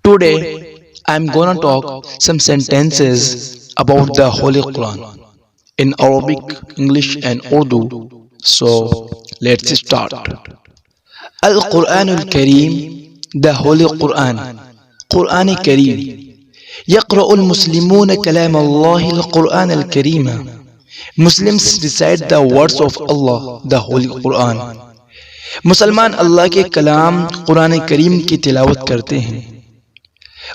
Today, I'm gonna talk some sentences about the Holy Quran in Arabic, English, and Urdu. So, let's start. Al-Quran al-Kareem, the Holy Quran, Quran Kareem. يقرأ المسلمون كلام الله القرآن الكريم. Muslims recite the words of Allah, the Holy Quran. مسلمان اللہ کے کلام قرآن کریم کی تلاوت کرتے ہیں.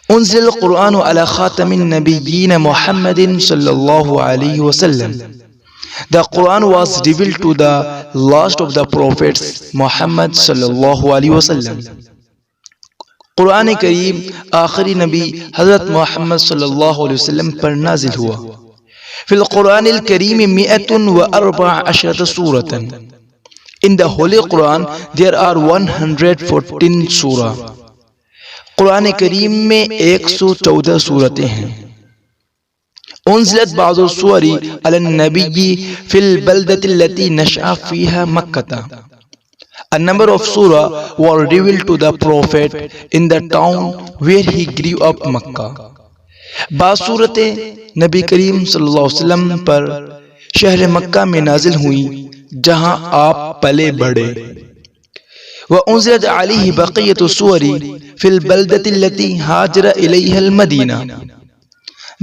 انزل القرآن على خاتم النبیین محمد صلی اللہ علیہ وسلم. The Quran was revealed to the last of the prophets Muhammad صلی اللہ علیہ وسلم. قرآن کریم آخری نبی حضرت محمد صلی اللہ علیہ وسلم پر نازل ہوا. فی القرآن الکریم 114 سورة. In the Holy Quran there are 114 surah. قرآن کریم میں 114 صورتیں ہیں. انزلت بعض السور علی النبی فی البلدۃ التي نشأ فیہا مکہ. A number of surah were revealed to the prophet in the town where he grew up, Makkah. بعض صورتیں نبی کریم صلی اللہ علیہ وسلم پر شہر مکہ میں نازل ہوئیں جہاں آپ پلے بڑھے. وَأُنزِلَتْ عَلَيْهِ بَقِيَّةُ السُّوَرِ فِي الْبَلْدَةِ الَّتِي هَاجَرَ إِلَيْهَا الْمَدِينَةِ.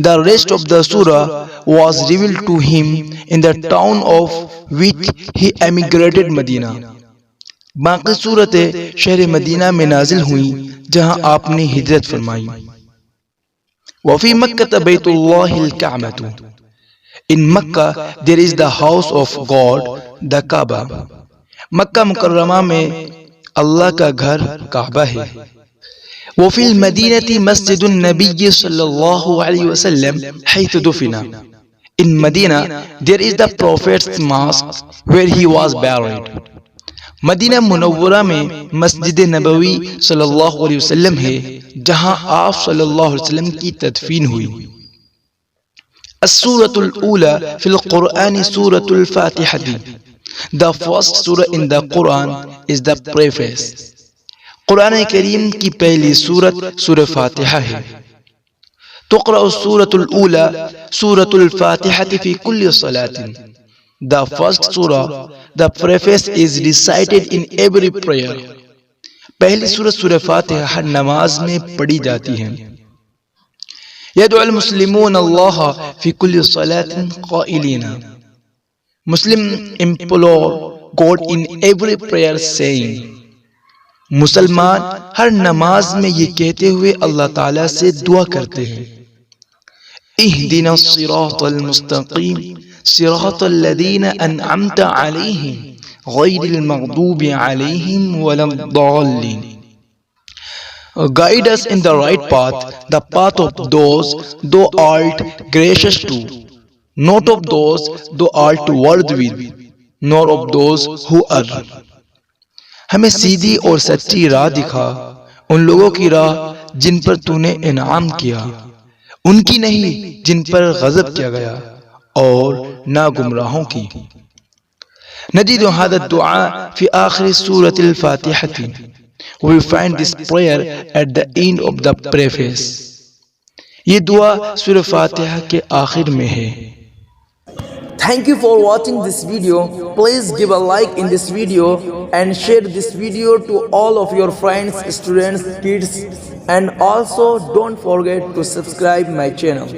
The rest of the surah was revealed to him in the town of which he emigrated, Medina. باقی صورتیں شہر مدینہ میں نازل ہوئیں جہاں آپ نے ہجرت فرمائی. وَفِي مَكَّةَ بَيْتُ اللَّهِ الْكَعْبَةُ. In Makkah there is the house of God, the Kaaba. مکہ مکرمہ میں اللہ کا گھر کعبہ ہے. وفی المدینہ مسجد النبی صلی اللہ علیہ وسلم حیث دفن. In Medina there is the Prophet's mosque where he was buried. مدینہ منورہ میں مسجد نبوی صلی اللہ علیہ وسلم ہے جہاں آپ صلی اللہ علیہ وسلم کی تدفین ہوئی. السورة الأولى في القرآن سورة الفاتحة. The first surah in the Quran is the preface. قرآن کریم کی پہلی سورت سورہ فاتحہ ہے. تقرأ السورة الأولى سورة الفاتحة في كل صلاة. The first surah, the preface, is recited in every prayer. پہلی سورت سورہ فاتحہ ہر نماز میں پڑھی جاتی ہے. يدعو المسلمون الله في كل صلاة قائلين. Muslim implore God in every prayer saying. مسلمان ہر نماز میں یہ کہتے ہوئے اللہ تعالیٰ سے دعا کرتے ہیں. اہدنا الصراط المستقیم صراط الذین انعمت علیہم غیر المغضوب علیہم ولا الضالین. Guide us in the right path, the path of those thou art gracious to, not of those thou art worthy with, nor of those who err. ہمیں سیدھی اور سچی راہ دکھا، ان لوگوں کی راہ جن پر تو نے انعام کیا، ان کی نہیں جن پر غضب کیا گیا، اور نہ گمراہوں کی. نجد هذا الدعاء في آخر سورة الفاتحة. We find this prayer at the end of the preface. یہ دعا سورہ فاتحہ کے آخر میں ہے. Thank you for watching this video. Please give a like in this video and share this video to all of your friends, students, kids, and also don't forget to subscribe my channel.